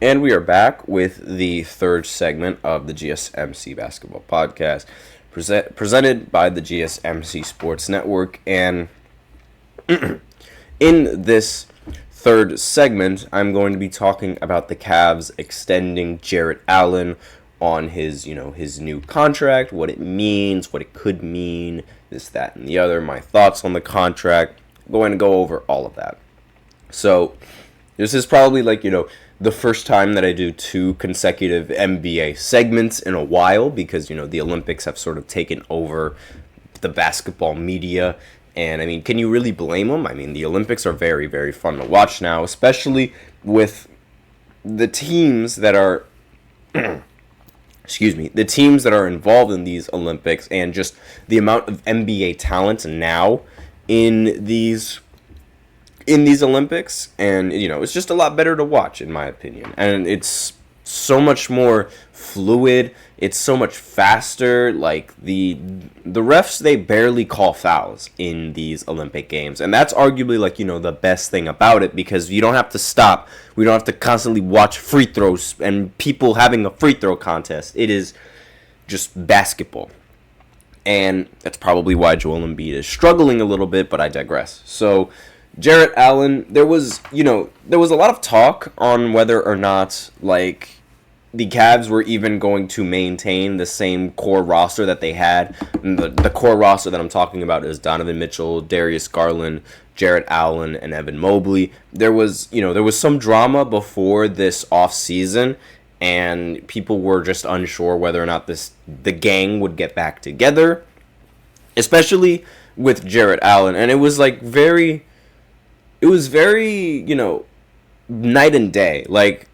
And we are back with the third segment of the GSMC Basketball Podcast, presented by the GSMC Sports Network. And in this third segment, I'm going to be talking about the Cavs extending Jarrett Allen on his new contract, what it means, what it could mean, this, that, and the other, my thoughts on the contract. I'm going to go over all of that. So, this is probably the first time that I do two consecutive NBA segments in a while because, the Olympics have sort of taken over the basketball media. And, I mean, can you really blame them? I mean, the Olympics are very, very fun to watch now, especially with the teams that are, the teams that are involved in these Olympics and just the amount of NBA talent now in these Olympics, and it's just a lot better to watch in my opinion, and it's so much more fluid, it's so much faster. Like the refs, they barely call fouls in these Olympic games, and that's arguably the best thing about it, because you don't have to stop, we don't have to constantly watch free throws and people having a free throw contest. It is just basketball. And that's probably why Joel Embiid is struggling a little bit, but I digress. So Jarrett Allen, there was a lot of talk on whether or not the Cavs were even going to maintain the same core roster that they had. And the core roster that I'm talking about is Donovan Mitchell, Darius Garland, Jarrett Allen, and Evan Mobley. There was some drama before this offseason, and people were just unsure whether or not the gang would get back together, especially with Jarrett Allen. And it was very, night and day. Like,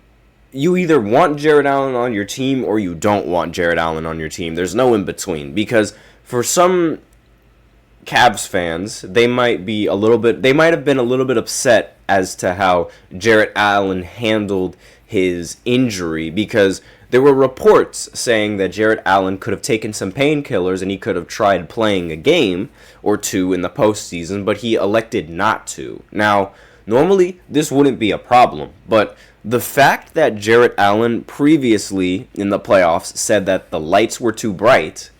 you either want Jarrett Allen on your team or you don't want Jarrett Allen on your team. There's no in between, because for some Cavs fans, they might have been a little bit upset as to how Jarrett Allen handled his injury, because there were reports saying that Jarrett Allen could have taken some painkillers and he could have tried playing a game or two in the postseason, but he elected not to. Now, normally this wouldn't be a problem, but the fact that Jarrett Allen previously in the playoffs said that the lights were too bright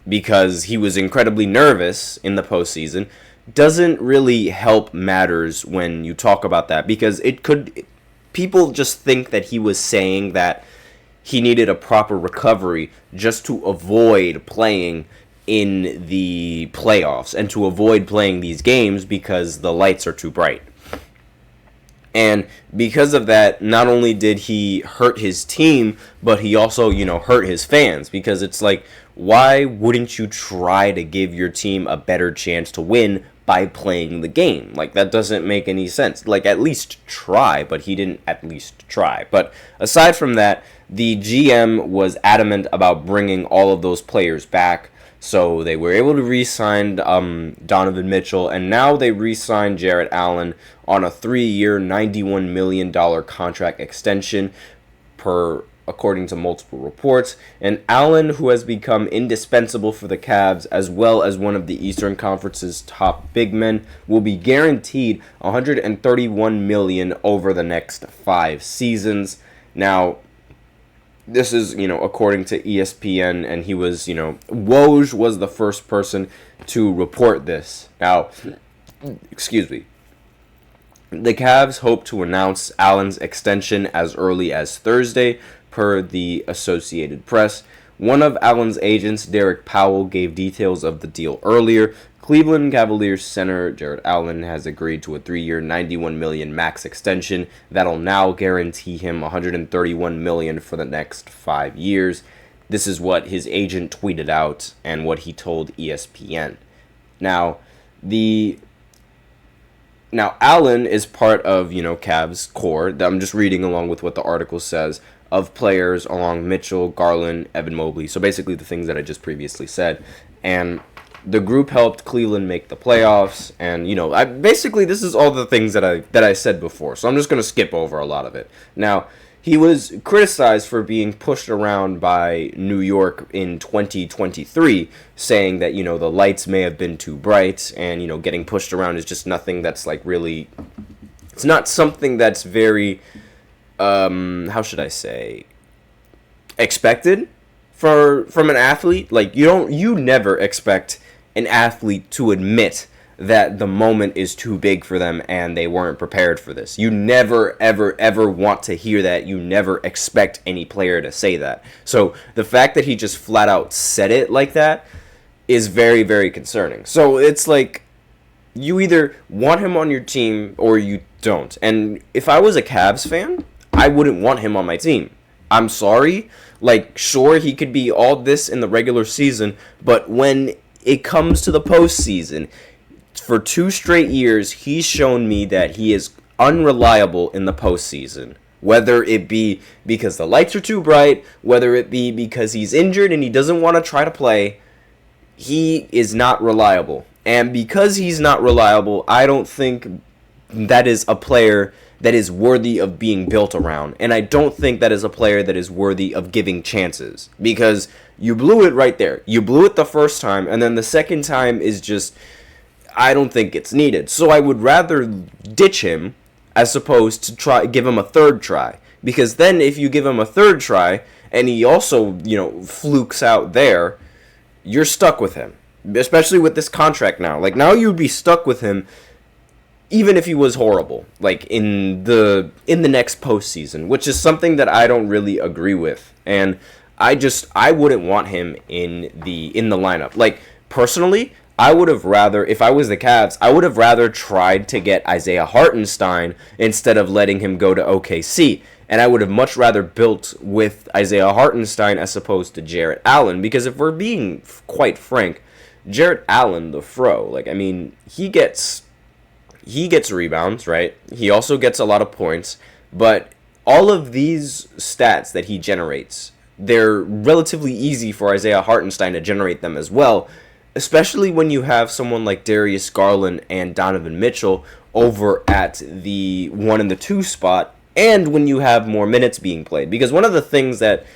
because he was incredibly nervous in the postseason doesn't really help matters when you talk about that, because people just think that he was saying that he needed a proper recovery just to avoid playing in the playoffs and to avoid playing these games because the lights are too bright. And because of that, not only did he hurt his team, but he also, hurt his fans, because it's why wouldn't you try to give your team a better chance to win by playing the game? That doesn't make any sense. At least try, but he didn't at least try. But aside from that, the GM was adamant about bringing all of those players back. So they were able to re-sign Donovan Mitchell, and now they re-signed Jarrett Allen on a 3-year, $91 million contract extension according to multiple reports. And Allen, who has become indispensable for the Cavs as well as one of the Eastern Conference's top big men, will be guaranteed $131 million over the next 5 seasons. Now, this is, according to ESPN, and he was, Woj was the first person to report this. Now, excuse me. The Cavs hope to announce Allen's extension as early as Thursday, per the Associated Press. One of Allen's agents, Derek Powell, gave details of the deal earlier. Cleveland Cavaliers center Jarrett Allen has agreed to a 3-year, $91 million max extension that'll now guarantee him $131 million for the next 5 years. This is what his agent tweeted out and what he told ESPN. Now, Allen is part of, Cavs core. I'm just reading along with what the article says, of players along Mitchell, Garland, Evan Mobley. So basically the things that I just previously said. And the group helped Cleveland make the playoffs, and basically this is all the things that I said before. So I'm just going to skip over a lot of it. Now, he was criticized for being pushed around by New York in 2023, saying that the lights may have been too bright, and getting pushed around is just nothing that's really, it's not something that's very how should I say, expected from an athlete. Like, you never expect an athlete to admit that the moment is too big for them and they weren't prepared for this. You never, ever, ever want to hear that. You never expect any player to say that. So the fact that he just flat out said it like that is very, very concerning. So it's like, you either want him on your team or you don't. And if I was a Cavs fan, I wouldn't want him on my team. I'm sorry. Like, sure, he could be all this in the regular season, but when it comes to the postseason, for 2 straight years, he's shown me that he is unreliable in the postseason. Whether it be because the lights are too bright, whether it be because he's injured and he doesn't want to try to play, he is not reliable. And because he's not reliable, I don't think that is a player that is worthy of being built around. And I don't think that is a player that is worthy of giving chances. Because you blew it right there. You blew it the first time, and then the second time is just, I don't think it's needed. So I would rather ditch him as opposed to give him a third try. Because then if you give him a third try and he also, flukes out there, you're stuck with him. Especially with this contract now. Like, now you'd be stuck with him even if he was horrible, like in the next postseason, which is something that I don't really agree with. And I wouldn't want him in the lineup. Like, personally, I would have rather, if I was the Cavs, I would have rather tried to get Isaiah Hartenstein instead of letting him go to OKC. And I would have much rather built with Isaiah Hartenstein as opposed to Jarrett Allen. Because if we're being quite frank, Jarrett Allen, the fro, like, I mean, he gets rebounds, right? He also gets a lot of points. But all of these stats that he generates, they're relatively easy for Isaiah Hartenstein to generate them as well. Especially when you have someone like Darius Garland and Donovan Mitchell over at the 1 and the 2 spot, and when you have more minutes being played. Because one of the things that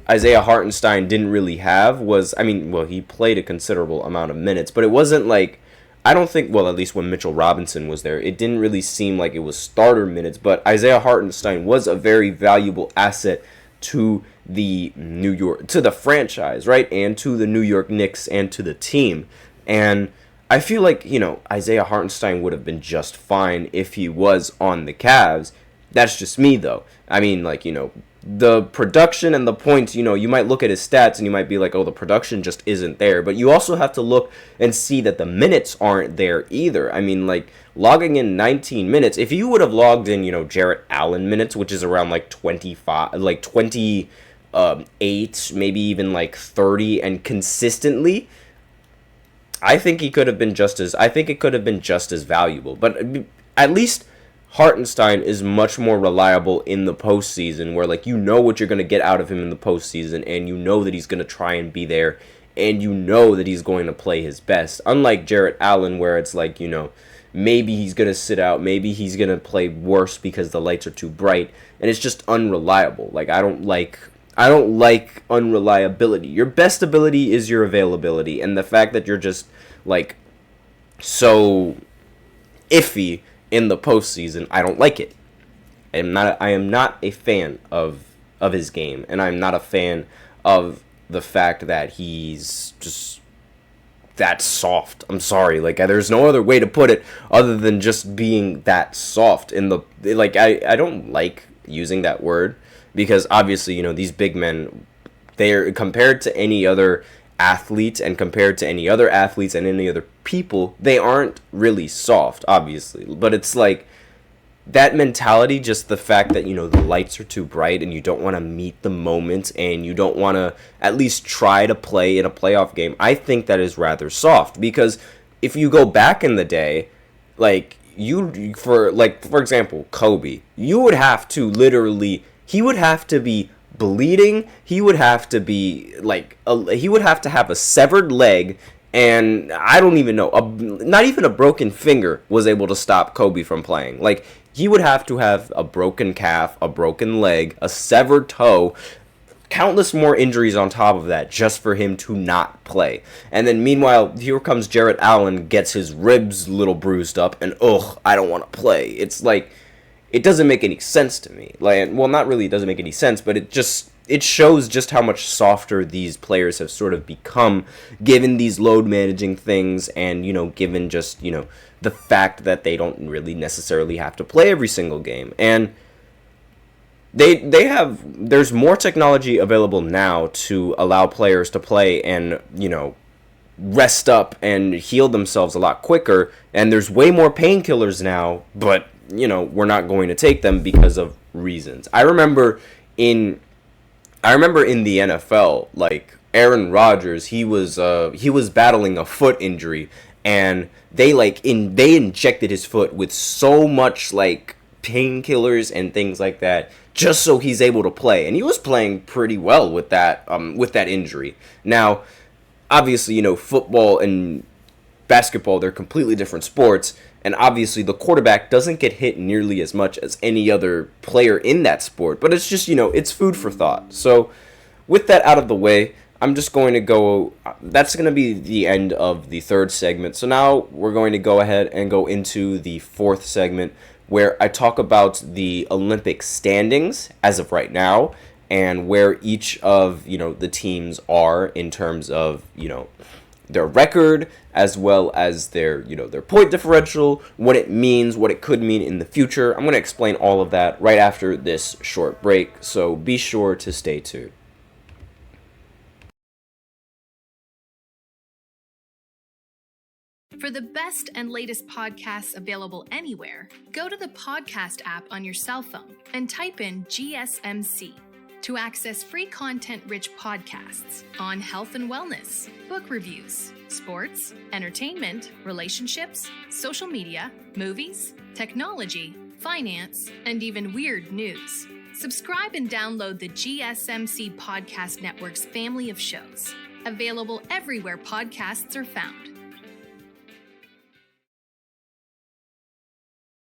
Isaiah Hartenstein didn't really have was, he played a considerable amount of minutes, but it wasn't like, I don't think, at least when Mitchell Robinson was there, it didn't really seem like it was starter minutes, but Isaiah Hartenstein was a very valuable asset to the franchise, right? And to the New York Knicks and to the team. And I feel like, Isaiah Hartenstein would have been just fine if he was on the Cavs. That's just me, though. The production and the points, you might look at his stats and you might be like, oh, the production just isn't there. But you also have to look and see that the minutes aren't there either. Logging in 19 minutes, if you would have logged in, Jarrett Allen minutes, which is around 25, 28, maybe even 30, and consistently, I think it could have been just as valuable. But at least Hartenstein is much more reliable in the postseason, where what you're going to get out of him in the postseason, and that he's going to try and be there, and that he's going to play his best. Unlike Jarrett Allen, where it's maybe he's going to sit out, maybe he's going to play worse because the lights are too bright, and it's just unreliable. I don't like unreliability. Your best ability is your availability, and the fact that you're just so iffy in the postseason, I don't like it. I am not a fan of his game, and I'm not a fan of the fact that he's just that soft. I'm sorry, there's no other way to put it other than just being that soft in the I don't like using that word, because obviously, these big men, they're compared to any other athletes and compared to any other athletes and any other people, they aren't really soft, obviously. But it's that mentality, just the fact that, the lights are too bright and you don't want to meet the moment and you don't want to at least try to play in a playoff game, I think that is rather soft. Because if you go back in the day, for example, Kobe, you would have to he would have to be bleeding, he would have to be he would have to have a severed leg, and I don't even know, not even a broken finger was able to stop Kobe from playing. He would have to have a broken calf, a broken leg, a severed toe, countless more injuries on top of that just for him to not play. And then meanwhile, here comes Jarrett Allen, gets his ribs a little bruised up, and I don't want to play. It's it doesn't make any sense to me. Like, well, not really, it doesn't make any sense, but it shows just how much softer these players have sort of become, given these load managing things, and, you know, given just, you know, the fact that they don't really necessarily have to play every single game. And there's more technology available now to allow players to play and, you know, rest up and heal themselves a lot quicker, and there's way more painkillers now, but, you know, we're not going to take them because of reasons. I remember in the NFL, like, Aaron Rodgers, he was battling a foot injury, and they injected his foot with so much, like, painkillers and things like that, just so he's able to play. And he was playing pretty well with that injury. Now, obviously, you know, football and basketball, they're completely different sports, and obviously the quarterback doesn't get hit nearly as much as any other player in that sport, but it's just, you know, it's food for thought. So with that out of the way, I'm just going to go, that's going to be the end of the third segment. So now we're going to go ahead and go into the fourth segment, where I talk about the Olympic standings as of right now, and where each of, you know, the teams are in terms of, you know, their record, as well as their, you know, their point differential, what it means, what it could mean in the future. I'm going to explain all of that right after this short break, so be sure to stay tuned. For the best and latest podcasts available anywhere, go to the podcast app on your cell phone and type in GSMC to access free content-rich podcasts on health and wellness, book reviews, sports, entertainment, relationships, social media, movies, technology, finance, and even weird news. Subscribe and download the GSMC Podcast Network's family of shows, available everywhere podcasts are found.